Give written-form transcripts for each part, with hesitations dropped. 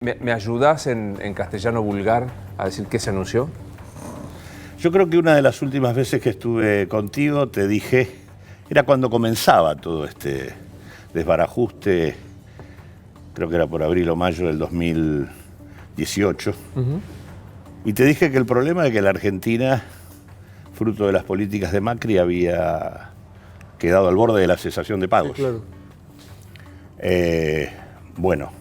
¿Me ayudás en castellano vulgar a decir qué se anunció? Yo creo que una de las últimas veces que estuve contigo te dije, era cuando comenzaba todo este desbarajuste, creo que era por abril o mayo del 2018, y te dije que el problema es que la Argentina, fruto de las políticas de Macri, había quedado al borde de la cesación de pagos. Sí, claro. Bueno,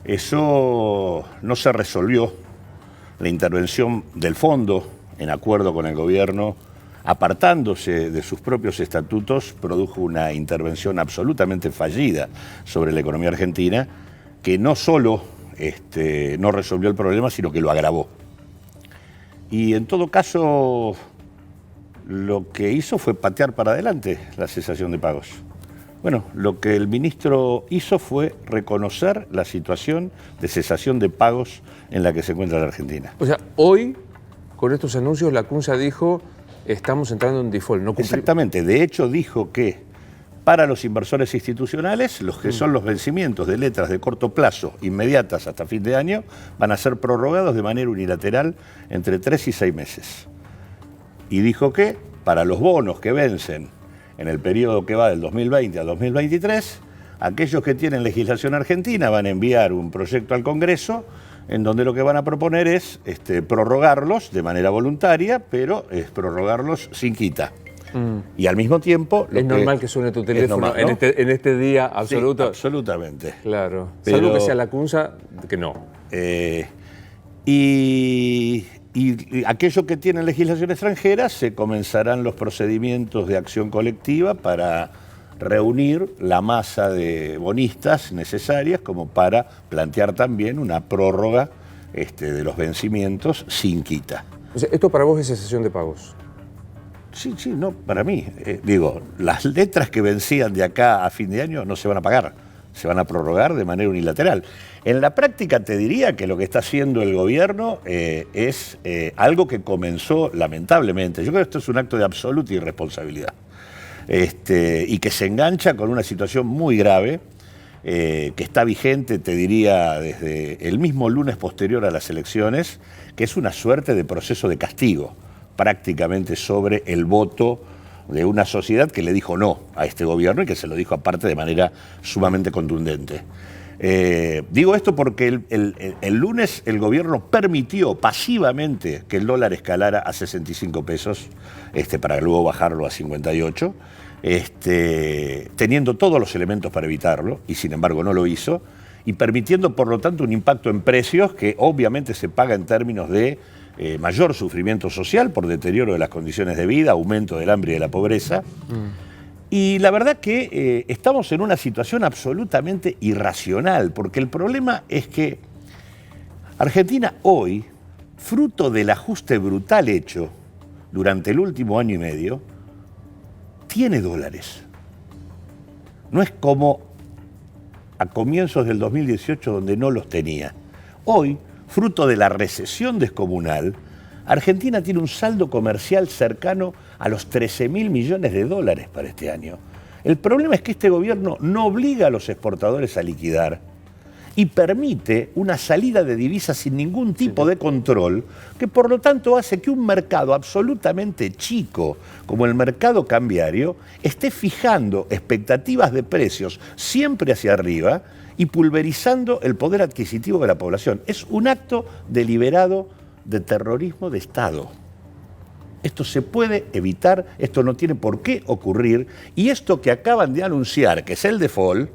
eso no se resolvió. La intervención del fondo, en acuerdo con el gobierno, apartándose de sus propios estatutos, produjo una intervención absolutamente fallida sobre la economía argentina, que no solo no resolvió el problema, sino que lo agravó. Y en todo caso, lo que hizo fue patear para adelante la cesación de pagos. Bueno, lo que el ministro hizo fue reconocer la situación de cesación de pagos en la que se encuentra la Argentina. O sea, hoy, con estos anuncios, la CUNSA dijo, estamos entrando en default, no cumplimos. Exactamente. De hecho, dijo que para los inversores institucionales, los que son los vencimientos de letras de corto plazo, inmediatas hasta fin de año, van a ser prorrogados de manera unilateral entre 3 y 6 meses. Y dijo que para los bonos que vencen en el periodo que va del 2020 al 2023, aquellos que tienen legislación argentina van a enviar un proyecto al Congreso en donde lo que van a proponer es prorrogarlos de manera voluntaria, pero es prorrogarlos sin quita. Y al mismo tiempo... Es normal que suene tu teléfono normal, ¿no? en este día absoluto. Sí, absolutamente. Claro. Pero, salvo que sea la CUNSA, que no. Y aquellos que tienen legislación extranjera, se comenzarán los procedimientos de acción colectiva para reunir la masa de bonistas necesarias como para plantear también una prórroga de los vencimientos sin quita. O sea, ¿esto para vos es cesación de pagos? Sí, no, para mí. Digo, las letras que vencían de acá a fin de año no se van a pagar, se van a prorrogar de manera unilateral. En la práctica te diría que lo que está haciendo el gobierno es algo que comenzó lamentablemente. Yo creo que esto es un acto de absoluta irresponsabilidad y que se engancha con una situación muy grave que está vigente, te diría, desde el mismo lunes posterior a las elecciones, que es una suerte de proceso de castigo prácticamente sobre el voto de una sociedad que le dijo no a este gobierno y que se lo dijo aparte de manera sumamente contundente. Digo esto porque el lunes el gobierno permitió pasivamente que el dólar escalara a 65 pesos para luego bajarlo a 58, teniendo todos los elementos para evitarlo y sin embargo no lo hizo, y permitiendo por lo tanto un impacto en precios que obviamente se paga en términos de mayor sufrimiento social por deterioro de las condiciones de vida, aumento del hambre y de la pobreza. Y la verdad que estamos en una situación absolutamente irracional, porque el problema es que Argentina hoy, fruto del ajuste brutal hecho durante el último año y medio, tiene dólares. No es como a comienzos del 2018 donde no los tenía. Hoy, fruto de la recesión descomunal, Argentina tiene un saldo comercial cercano a los 13.000 millones de dólares para este año. El problema es que este gobierno no obliga a los exportadores a liquidar y permite una salida de divisas sin ningún tipo de control, que por lo tanto hace que un mercado absolutamente chico, como el mercado cambiario, esté fijando expectativas de precios siempre hacia arriba y pulverizando el poder adquisitivo de la población. Es un acto deliberado de terrorismo de Estado. Esto se puede evitar, esto no tiene por qué ocurrir, y esto que acaban de anunciar, que es el default,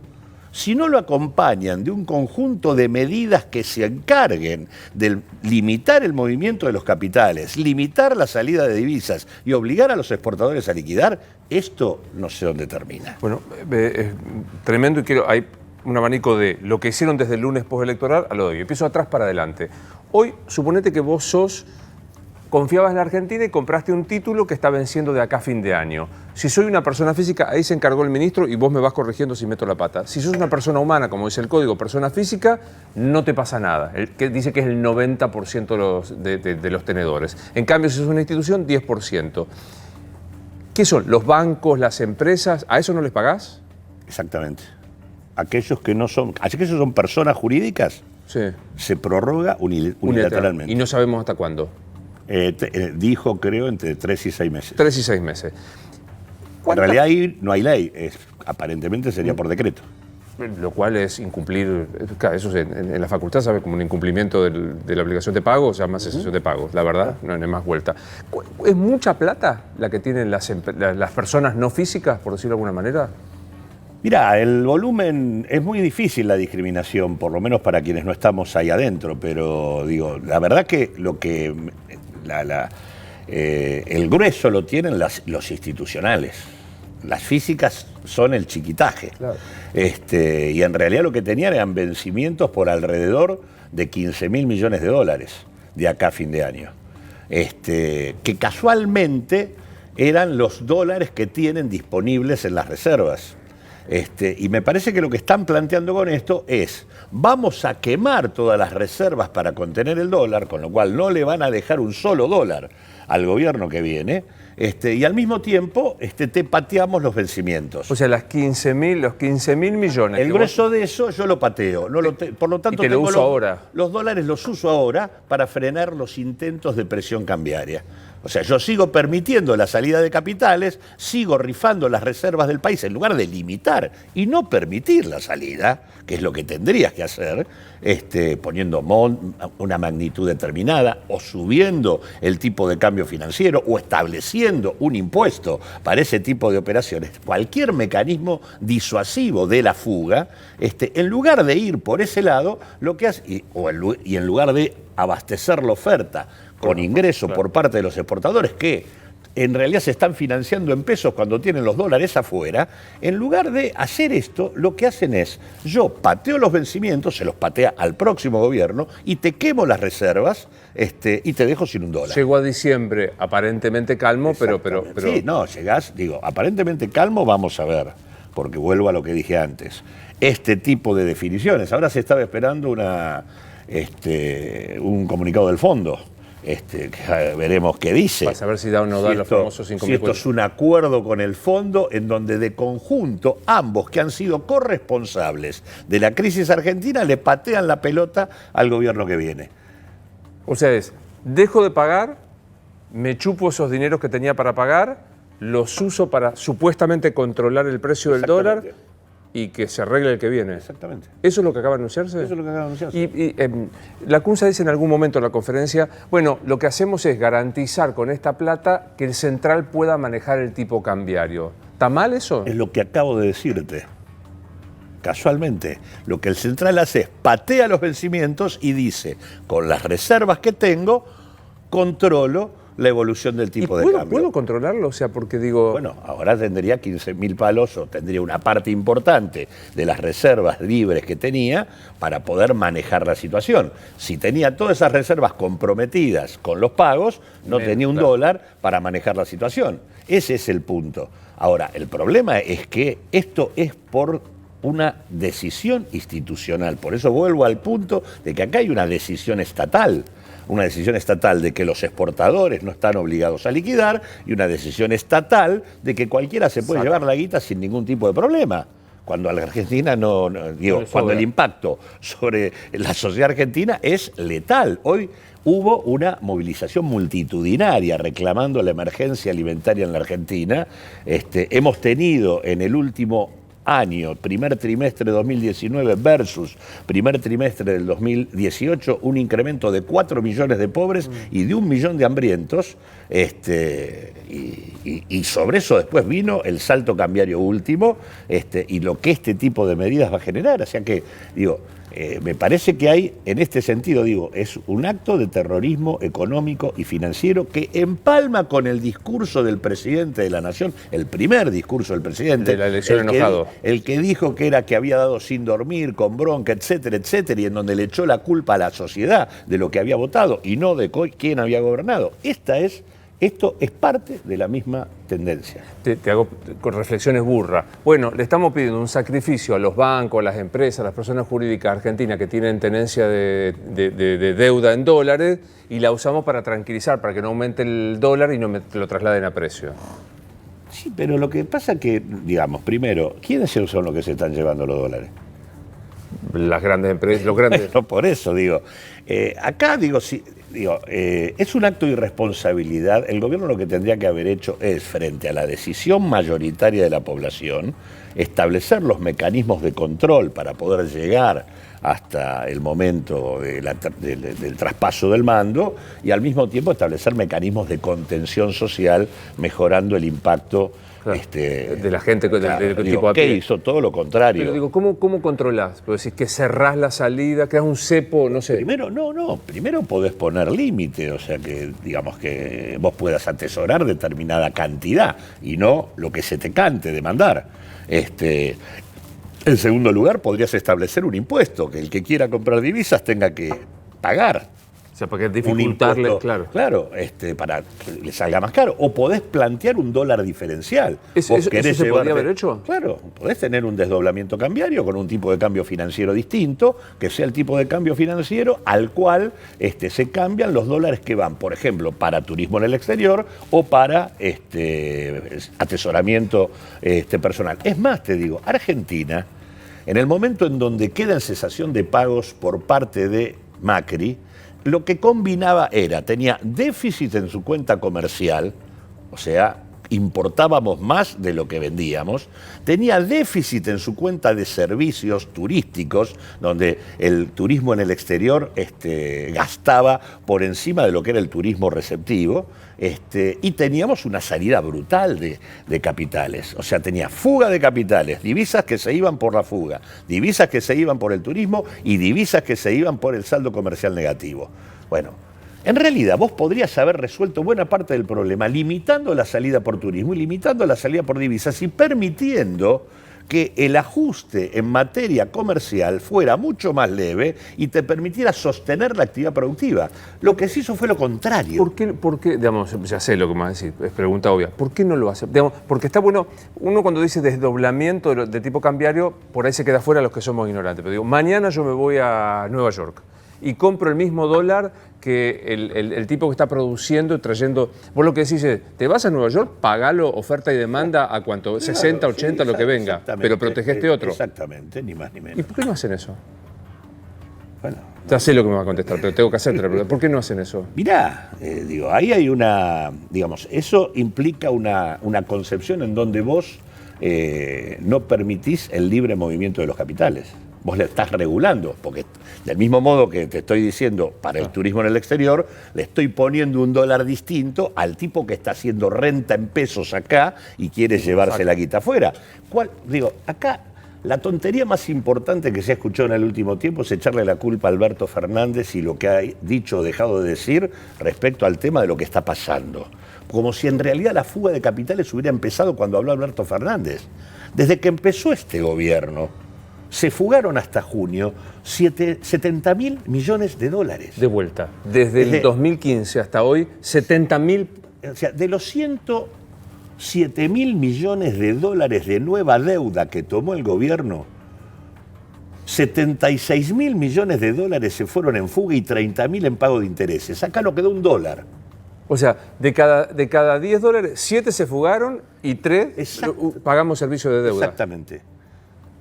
si no lo acompañan de un conjunto de medidas que se encarguen de limitar el movimiento de los capitales, limitar la salida de divisas y obligar a los exportadores a liquidar, esto no sé dónde termina. Bueno, es tremendo y hay un abanico de lo que hicieron desde el lunes postelectoral a lo de hoy. Empiezo atrás para adelante. Hoy, suponete que vos confiabas en la Argentina y compraste un título que está venciendo de acá a fin de año. Si soy una persona física, ahí se encargó el ministro y vos me vas corrigiendo si meto la pata. Si sos una persona humana, como dice el código, persona física, no te pasa nada. Que dice que es el 90% de los tenedores. En cambio, si sos una institución, 10%. ¿Qué son? ¿Los bancos, las empresas? ¿A eso no les pagás? Exactamente. Aquellos que son personas jurídicas, se prorroga unilateralmente. Y no sabemos hasta cuándo. Dijo, creo, entre 3 y 6 meses. 3 y 6 meses. En realidad ahí no hay ley, aparentemente sería por decreto. Lo cual es incumplir, claro, eso en la facultad sabe como un incumplimiento de la obligación de pago, o sea, más cesación de pago, la verdad, no hay más vuelta. ¿Es mucha plata la que tienen las personas no físicas, por decirlo de alguna manera? Mirá, el volumen, es muy difícil la discriminación, por lo menos para quienes no estamos ahí adentro, pero digo, la verdad que el grueso lo tienen los institucionales. Las físicas son el chiquitaje. Claro. Y en realidad lo que tenían eran vencimientos por alrededor de 15.000 millones de dólares de acá a fin de año. Que casualmente eran los dólares que tienen disponibles en las reservas. Y me parece que lo que están planteando con esto es, vamos a quemar todas las reservas para contener el dólar, con lo cual no le van a dejar un solo dólar al gobierno que viene, y al mismo tiempo te pateamos los vencimientos. O sea, los 15.000 millones. El grueso de eso yo lo pateo. Por lo tanto, lo uso ahora. Los dólares los uso ahora para frenar los intentos de presión cambiaria. O sea, yo sigo permitiendo la salida de capitales, sigo rifando las reservas del país en lugar de limitar y no permitir la salida, que es lo que tendrías que hacer, poniendo una magnitud determinada o subiendo el tipo de cambio financiero o estableciendo un impuesto para ese tipo de operaciones. Cualquier mecanismo disuasivo de la fuga, en lugar de ir por ese lado, lo que hace, y en lugar de abastecer la oferta con ingreso por parte de los exportadores que en realidad se están financiando en pesos cuando tienen los dólares afuera, en lugar de hacer esto, lo que hacen es, yo pateo los vencimientos, se los patea al próximo gobierno y te quemo las reservas y te dejo sin un dólar. Llegó a diciembre aparentemente calmo, pero... Sí, no, llegás, aparentemente calmo, vamos a ver, porque vuelvo a lo que dije antes. Este tipo de definiciones, ahora se estaba esperando un comunicado del fondo. Veremos qué dice. Para saber si da o no da los famosos 5.000. Si esto es un acuerdo con el fondo en donde de conjunto ambos que han sido corresponsables de la crisis argentina le patean la pelota al gobierno que viene. O sea, dejo de pagar, me chupo esos dineros que tenía para pagar, los uso para supuestamente controlar el precio del dólar y que se arregle el que viene. Exactamente. ¿Eso es lo que acaba de anunciarse? Eso es lo que acaba de anunciarse. Y la CUNSA dice en algún momento en la conferencia, bueno, lo que hacemos es garantizar con esta plata que el central pueda manejar el tipo cambiario. ¿Está mal eso? Es lo que acabo de decirte. Casualmente, lo que el central hace es patea los vencimientos y dice, con las reservas que tengo, controlo la evolución del tipo de cambio. ¿Puedo controlarlo? O sea, porque digo... Bueno, ahora tendría 15.000 palos o tendría una parte importante de las reservas libres que tenía para poder manejar la situación. Si tenía todas esas reservas comprometidas con los pagos, no tenía un dólar para manejar la situación. Ese es el punto. Ahora, el problema es que esto es por una decisión institucional. Por eso vuelvo al punto de que acá hay una decisión estatal. Una decisión estatal de que los exportadores no están obligados a liquidar y una decisión estatal de que cualquiera se puede llevar la guita sin ningún tipo de problema. Cuando a la Argentina cuando el impacto sobre la sociedad argentina es letal. Hoy hubo una movilización multitudinaria reclamando la emergencia alimentaria en la Argentina. Hemos tenido en el último año, primer trimestre de 2019 versus primer trimestre del 2018, un incremento de 4 millones de pobres y de 1 millón de hambrientos, y sobre eso después vino el salto cambiario último, y lo que este tipo de medidas va a generar. O sea que, me parece que hay, en este sentido, es un acto de terrorismo económico y financiero que empalma con el discurso del presidente de la Nación, el primer discurso del presidente. De la elección enojado. El que dijo que había dado sin dormir, con bronca, etcétera, etcétera, y en donde le echó la culpa a la sociedad de lo que había votado y no de quién había gobernado. Esto es parte de la misma tendencia. Te hago con reflexiones burras. Bueno, le estamos pidiendo un sacrificio a los bancos, a las empresas, a las personas jurídicas argentinas que tienen tenencia de deuda en dólares y la usamos para tranquilizar, para que no aumente el dólar y no lo trasladen a precio. Sí, pero lo que pasa que, primero, ¿quiénes son los que se están llevando los dólares? las grandes empresas, los grandes... Bueno, por eso digo, acá digo, sí, es un acto de irresponsabilidad. El gobierno lo que tendría que haber hecho es, frente a la decisión mayoritaria de la población, establecer los mecanismos de control para poder llegar hasta el momento del traspaso del mando y al mismo tiempo establecer mecanismos de contención social mejorando el impacto. Claro, de la gente del tipo a ¿Qué pie. hizo? Todo lo contrario. Pero digo, ¿cómo controlás? Porque decís que cerrás la salida, creas un cepo, no sé. Primero podés poner límite, o sea que digamos que vos puedas atesorar determinada cantidad y no lo que se te cante demandar. En segundo lugar, podrías establecer un impuesto, que el que quiera comprar divisas tenga que pagar. O sea, para dificultarle, claro. Claro, para que le salga más caro. O podés plantear un dólar diferencial. ¿Eso se podría haber hecho? Claro, podés tener un desdoblamiento cambiario con un tipo de cambio financiero distinto, que sea el tipo de cambio financiero al cual se cambian los dólares que van, por ejemplo, para turismo en el exterior o para atesoramiento personal. Es más, te digo, Argentina, en el momento en donde queda en cesación de pagos por parte de Macri, lo que combinaba tenía déficit en su cuenta comercial, o sea, importábamos más de lo que vendíamos, tenía déficit en su cuenta de servicios turísticos, donde el turismo en el exterior gastaba por encima de lo que era el turismo receptivo, y teníamos una salida brutal de capitales. O sea, tenía fuga de capitales, divisas que se iban por la fuga, divisas que se iban por el turismo y divisas que se iban por el saldo comercial negativo. Bueno, en realidad vos podrías haber resuelto buena parte del problema limitando la salida por turismo y limitando la salida por divisas y permitiendo que el ajuste en materia comercial fuera mucho más leve y te permitiera sostener la actividad productiva. Lo que se hizo fue lo contrario. ¿Por qué, digamos, ya sé lo que me vas a decir, es pregunta obvia, ¿por qué no lo hace? Digamos, porque está bueno, uno cuando dice desdoblamiento de tipo cambiario, por ahí se queda fuera los que somos ignorantes, pero digo, mañana yo me voy a Nueva York y compro el mismo dólar que el tipo que está produciendo y trayendo. Vos lo que decís es, te vas a Nueva York, pagalo oferta y demanda a cuánto, 60, 80, lo que venga, pero protegeste otro. Exactamente, ni más ni menos. ¿Y por qué no hacen eso? Bueno, ya sé lo que me va a contestar, pero tengo que hacerte la pregunta. ¿Por qué no hacen eso? Mirá, ahí hay eso implica una concepción en donde vos no permitís el libre movimiento de los capitales. Vos le estás regulando, porque del mismo modo que te estoy diciendo para el turismo en el exterior, le estoy poniendo un dólar distinto al tipo que está haciendo renta en pesos acá y quiere llevarse la guita afuera. Acá la tontería más importante que se ha escuchado en el último tiempo es echarle la culpa a Alberto Fernández y lo que ha dicho o dejado de decir respecto al tema de lo que está pasando. Como si en realidad la fuga de capitales hubiera empezado cuando habló Alberto Fernández. Desde que empezó este gobierno, se fugaron hasta junio 70.000 millones de dólares. De vuelta. Desde el 2015 hasta hoy, 70.000. O sea, de los 107.000 millones de dólares de nueva deuda que tomó el gobierno, 76.000 millones de dólares se fueron en fuga y 30.000 en pago de intereses. Acá no quedó un dólar. O sea, de cada 10 dólares, 7 se fugaron y 3 pagamos servicio de deuda. Exactamente.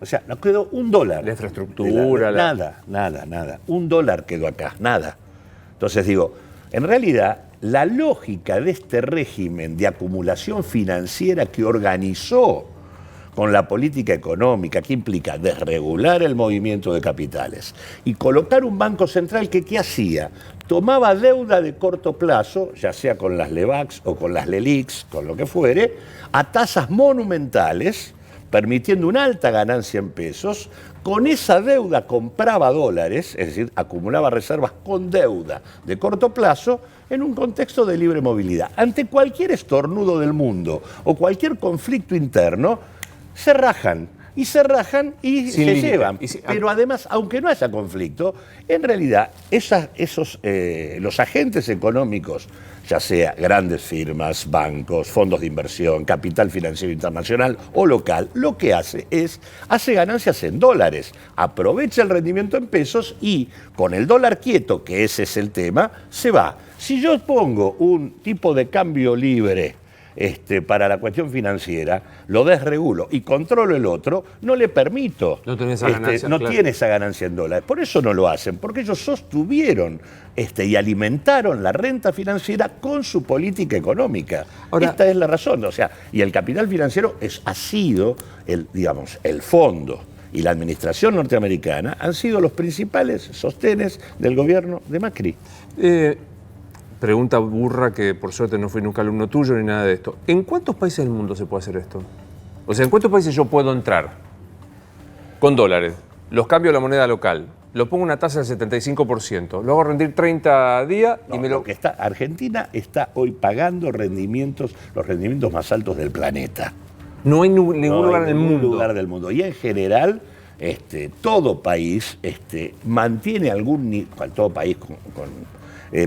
O sea, no quedó un dólar. La infraestructura. Nada. Un dólar quedó acá, nada. Entonces en realidad, la lógica de este régimen de acumulación financiera que organizó con la política económica, que implica desregular el movimiento de capitales y colocar un banco central que, ¿qué hacía? Tomaba deuda de corto plazo, ya sea con las LEVAX o con las LELIX, con lo que fuere, a tasas monumentales, permitiendo una alta ganancia en pesos. Con esa deuda compraba dólares, es decir, acumulaba reservas con deuda de corto plazo en un contexto de libre movilidad. Ante cualquier estornudo del mundo o cualquier conflicto interno, se rajan y se llevan. Pero además, aunque no haya conflicto, en realidad los agentes económicos, ya sea grandes firmas, bancos, fondos de inversión, capital financiero internacional o local, lo que hace ganancias en dólares, aprovecha el rendimiento en pesos y con el dólar quieto, que ese es el tema, se va. Si yo pongo un tipo de cambio libre para la cuestión financiera, lo desregulo y controlo el otro, no le permito. No tiene esa ganancia. No Claro. tiene esa ganancia en dólares. Por eso no lo hacen, porque ellos sostuvieron y alimentaron la renta financiera con su política económica. Ahora, esta es la razón. O sea, y el capital financiero ha sido el fondo y la administración norteamericana han sido los principales sostenes del gobierno de Macri. Pregunta burra que por suerte no fui nunca alumno tuyo ni nada de esto. ¿En cuántos países del mundo se puede hacer esto? O sea, ¿en cuántos países yo puedo entrar con dólares? Los cambio a la moneda local, lo pongo una tasa del 75%, lo hago rendir 30 días y me lo... Argentina está hoy pagando rendimientos, los rendimientos más altos del planeta. No hay ningún lugar en el mundo. Lugar del mundo. Y en general, todo país mantiene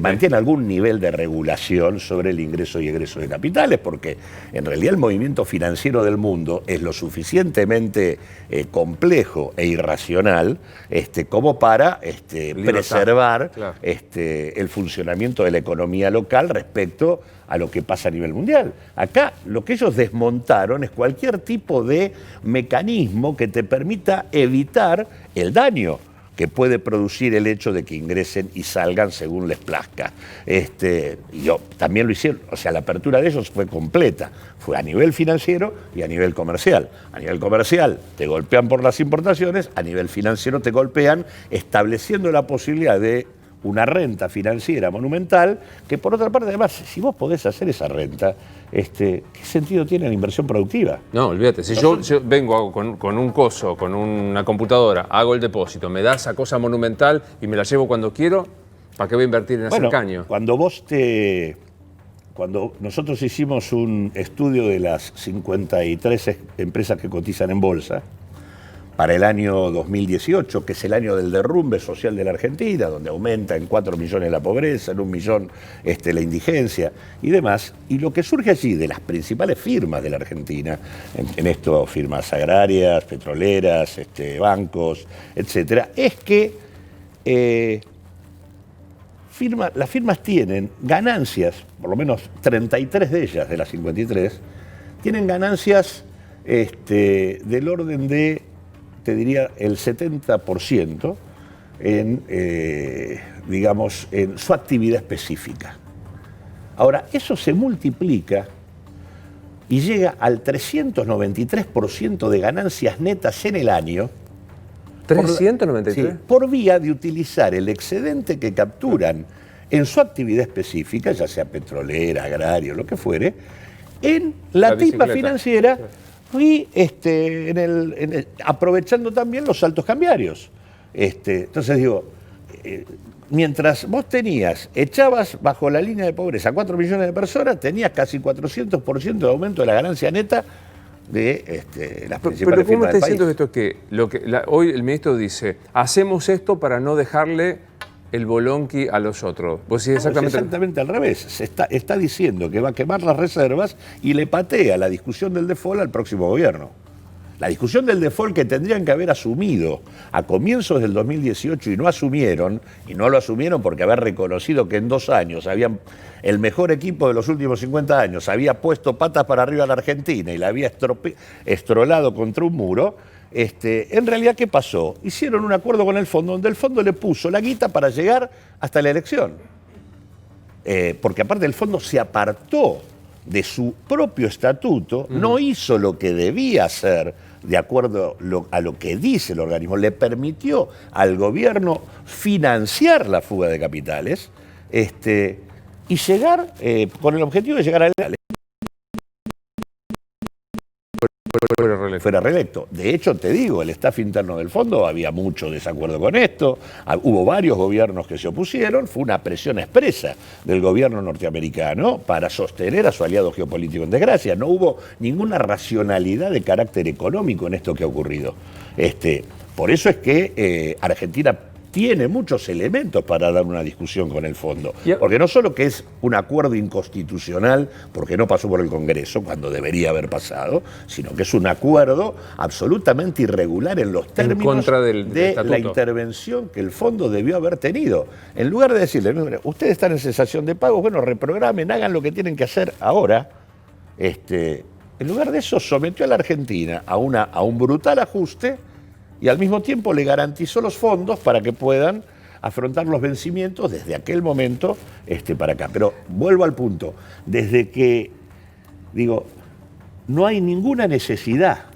mantiene algún nivel de regulación sobre el ingreso y egreso de capitales, porque en realidad el movimiento financiero del mundo es lo suficientemente complejo e irracional como para preservar claro, el funcionamiento de la economía local respecto a lo que pasa a nivel mundial. Acá lo que ellos desmontaron es cualquier tipo de mecanismo que te permita evitar el daño que puede producir el hecho de que ingresen y salgan según les plazca. Y también lo hicieron, o sea, la apertura de ellos fue completa, fue a nivel financiero y a nivel comercial. A nivel comercial te golpean por las importaciones, a nivel financiero te golpean estableciendo la posibilidad de una renta financiera monumental, que por otra parte, además, si vos podés hacer esa renta, ¿qué sentido tiene la inversión productiva? No, olvídate, si yo vengo hago con un coso, con una computadora, hago el depósito, me da esa cosa monumental y me la llevo cuando quiero, ¿para qué voy a invertir en hacer caño? Cuando nosotros hicimos un estudio de las 53 empresas que cotizan en bolsa, para el año 2018, que es el año del derrumbe social de la Argentina, donde aumenta en 4 millones la pobreza, en 1 millón la indigencia y demás. Y lo que surge allí de las principales firmas de la Argentina, en esto firmas agrarias, petroleras, bancos, etcétera, es que las firmas tienen ganancias, por lo menos 33 de ellas, de las 53, tienen ganancias del orden de, te diría, el 70% en su actividad específica. Ahora, eso se multiplica y llega al 393% de ganancias netas en el año. ¿393? Por vía de utilizar el excedente que capturan en su actividad específica, ya sea petrolera, agrario, lo que fuere, en la tipa financiera y aprovechando también los saltos cambiarios. Entonces digo, mientras vos echabas bajo la línea de pobreza 4 millones de personas, tenías casi 400% de aumento de la ganancia neta de las principales pero ¿cómo firmas está del país. diciendo esto hoy el ministro dice, hacemos esto para no dejarle el bolonqui a los otros? Vos decís exactamente al revés. Está diciendo que va a quemar las reservas y le patea la discusión del default al próximo gobierno. La discusión del default que tendrían que haber asumido a comienzos del 2018 y no lo asumieron porque haber reconocido que en 2 años el mejor equipo de los últimos 50 años había puesto patas para arriba a la Argentina y la había estrolado contra un muro. En realidad, ¿qué pasó? Hicieron un acuerdo con el fondo, donde el fondo le puso la guita para llegar hasta la elección. Porque aparte el fondo se apartó de su propio estatuto, no hizo lo que debía hacer de acuerdo a lo que dice el organismo, le permitió al gobierno financiar la fuga de capitales y llegar con el objetivo de llegar a la fuera reelecto. De hecho, te digo, el staff interno del fondo había mucho desacuerdo con esto, hubo varios gobiernos que se opusieron, fue una presión expresa del gobierno norteamericano para sostener a su aliado geopolítico en desgracia. No hubo ninguna racionalidad de carácter económico en esto que ha ocurrido. Por eso es que Argentina tiene muchos elementos para dar una discusión con el fondo. Porque no solo que es un acuerdo inconstitucional porque no pasó por el Congreso, cuando debería haber pasado, sino que es un acuerdo absolutamente irregular en los términos de la intervención que el fondo debió haber tenido. En lugar de decirle, ustedes están en cesación de pagos, bueno, reprogramen, hagan lo que tienen que hacer ahora, en lugar de eso sometió a la Argentina a un brutal ajuste y al mismo tiempo le garantizó los fondos para que puedan afrontar los vencimientos desde aquel momento para acá. Pero vuelvo al punto, desde que, digo, no hay ninguna necesidad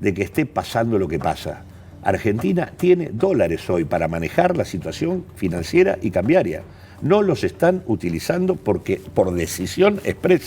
de que esté pasando lo que pasa. Argentina tiene dólares hoy para manejar la situación financiera y cambiaria. No los están utilizando porque por decisión expresa.